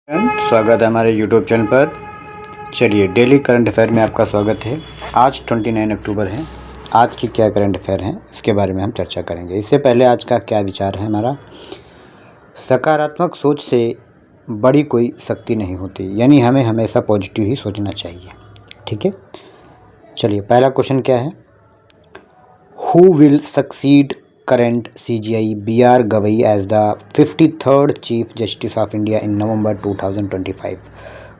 स्वागत है हमारे YouTube चैनल पर। चलिए, डेली करंट अफेयर में आपका स्वागत है। आज 29 अक्टूबर है। आज की क्या करंट अफेयर हैं इसके बारे में हम चर्चा करेंगे। इससे पहले आज का क्या विचार है हमारा, सकारात्मक सोच से बड़ी कोई शक्ति नहीं होती, यानी हमें हमेशा पॉजिटिव ही सोचना चाहिए। ठीक है, चलिए पहला क्वेश्चन क्या है, who will succeed current CJI B.R. Gavai as the 53rd Chief Justice of India in November 2025।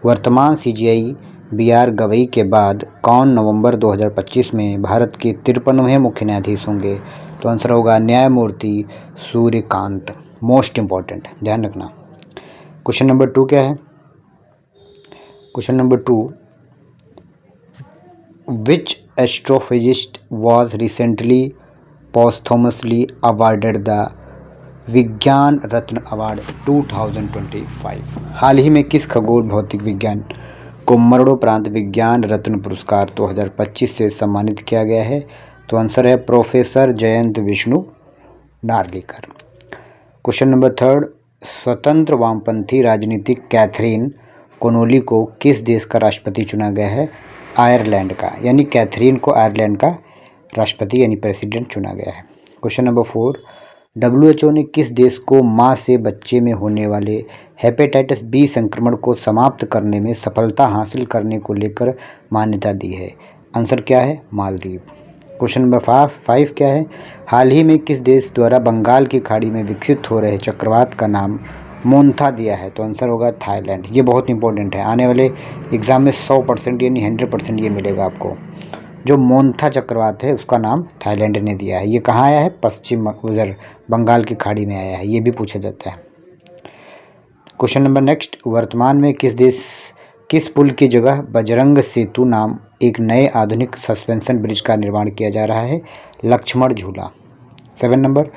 वर्तमान CJI B.R. गवई के बाद कौन नवंबर 2025 में भारत के 53वें मुख्य न्यायाधीश होंगे? तो आंसर होगा न्यायमूर्ति सूर्यकांत। मोस्ट इम्पॉर्टेंट, ध्यान रखना। क्वेश्चन नंबर 2 क्या है? Question number 2, which astrophysicist was recently posthumously awarded the विज्ञान रत्न अवार्ड 2025। हाल ही में किस खगोल भौतिक विज्ञान को मरणोपरांत विज्ञान रत्न पुरस्कार 2025 से सम्मानित किया गया है? तो आंसर है professor Jayant Vishnu Narlikar. Question number 3, स्वतंत्र वामपंथी राजनीतिक कैथरीन कोनोली को किस देश का राष्ट्रपति चुना गया है? आयरलैंड का, यानी कैथरीन को आयरलैंड का राष्ट्रपति यानी प्रेसिडेंट चुना गया है। क्वेश्चन नंबर 4, WHO ने किस देश को मां से बच्चे में होने वाले हेपेटाइटिस बी संक्रमण को समाप्त करने में सफलता हासिल करने को लेकर मान्यता दी है? आंसर क्या है? मालदीव। क्वेश्चन नंबर 5 क्या है, हाल ही में किस देश द्वारा बंगाल की खाड़ी में विकसित हो रहे चक्रवात का नाम मोन्था दिया है? तो आंसर होगा थाईलैंड। ये बहुत इंपॉर्टेंट है, आने वाले एग्जाम में 100% यानी 100% ये मिलेगा आपको। जो मोन्था चक्रवात है उसका नाम थाईलैंड ने दिया है। ये कहाँ आया है? पश्चिम उधर बंगाल की खाड़ी में आया है, ये भी पूछा जाता है। क्वेश्चन नंबर नेक्स्ट, वर्तमान में किस पुल की जगह बजरंग सेतु नाम एक नए आधुनिक सस्पेंशन ब्रिज का निर्माण किया जा रहा है? लक्ष्मण झूला। 7 नंबर,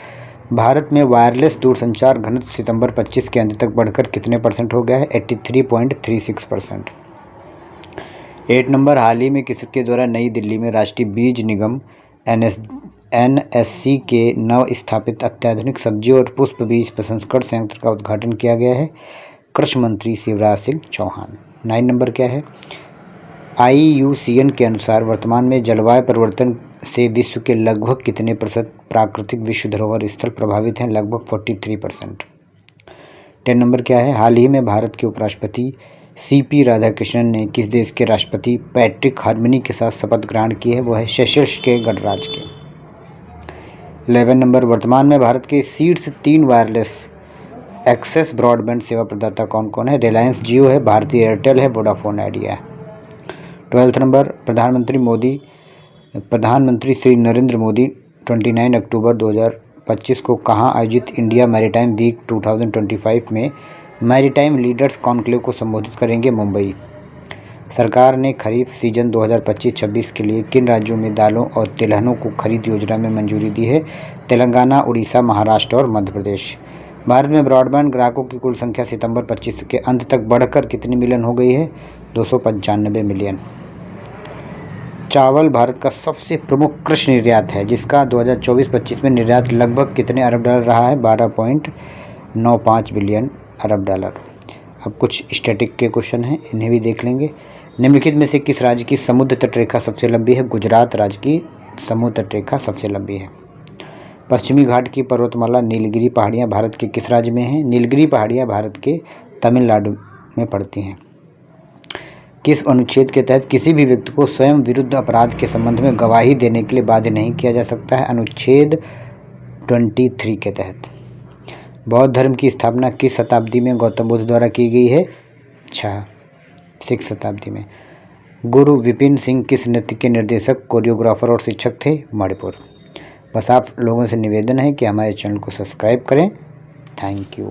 भारत में वायरलेस दूरसंचार घनत्व सितंबर 25 के अंत तक बढ़कर कितने % हो गया है? 83.36%। 8 नंबर, हाल ही में किसके द्वारा नई दिल्ली में राष्ट्रीय बीज निगम NSC के नव स्थापित अत्याधुनिक सब्जी और पुष्प बीज प्रसंस्करण संयंत्र का उद्घाटन किया गया है? कृषि मंत्री शिवराज सिंह चौहान। 9 नंबर क्या है, IUCN के अनुसार वर्तमान में जलवायु परिवर्तन से विश्व के लगभग कितने % प्राकृतिक विश्व धरोहर स्थल प्रभावित हैं? लगभग 43%। 10 नंबर क्या है, हाल ही में भारत के उपराष्ट्रपति CP राधाकृष्णन ने किस देश के राष्ट्रपति पैट्रिक हार्मनी के साथ शपथ ग्रहण की है? वो है सेशल्स के गणराज्य के। 11 नंबर, वर्तमान में भारत के शीर्ष 3 वायरलेस एक्सेस ब्रॉडबैंड सेवा प्रदाता कौन कौन है? रिलायंस जियो है, भारती एयरटेल है, वोडाफोन आइडिया है। 12 नंबर, प्रधानमंत्री श्री नरेंद्र मोदी 29 अक्टूबर 2025 को कहाँ आयोजित इंडिया मैरीटाइम वीक 2025 में मैरीटाइम लीडर्स कॉन्क्लेव को संबोधित करेंगे? मुंबई। सरकार ने खरीफ सीजन 2025-26 के लिए किन राज्यों में दालों और तिलहनों को खरीद योजना में मंजूरी दी है? तेलंगाना, उड़ीसा, महाराष्ट्र और मध्य प्रदेश। भारत में ब्रॉडबैंड ग्राहकों की कुल संख्या सितंबर 25 के अंत तक बढ़कर कितनी मिलियन हो गई है? 295 मिलियन। चावल भारत का सबसे प्रमुख कृषि निर्यात है, जिसका 2024-25 में निर्यात लगभग कितने अरब डॉलर रहा है? 12.95 बिलियन अरब डॉलर। अब कुछ स्टैटिक के क्वेश्चन हैं, इन्हें भी देख लेंगे। निम्नलिखित में से किस राज्य की समुद्र तटरेखा सबसे लंबी है? गुजरात राज्य की समुद्र तटरेखा सबसे लंबी है। पश्चिमी घाट की पर्वतमाला नीलगिरी पहाड़ियाँ भारत के किस राज्य में हैं? नीलगिरी पहाड़ियाँ भारत के तमिलनाडु में पड़ती हैं। किस अनुच्छेद के तहत किसी भी व्यक्ति को स्वयं विरुद्ध अपराध के संबंध में गवाही देने के लिए बाध्य नहीं किया जा सकता है? अनुच्छेद 23 के तहत। बौद्ध धर्म की स्थापना किस शताब्दी में गौतम बुद्ध द्वारा की गई है? 6वीं शताब्दी में। गुरु विपिन सिंह किस नृत्य के निर्देशक, कोरियोग्राफर और शिक्षक थे? मणिपुर। बस आप लोगों से निवेदन है कि हमारे चैनल को सब्सक्राइब करें। Thank you.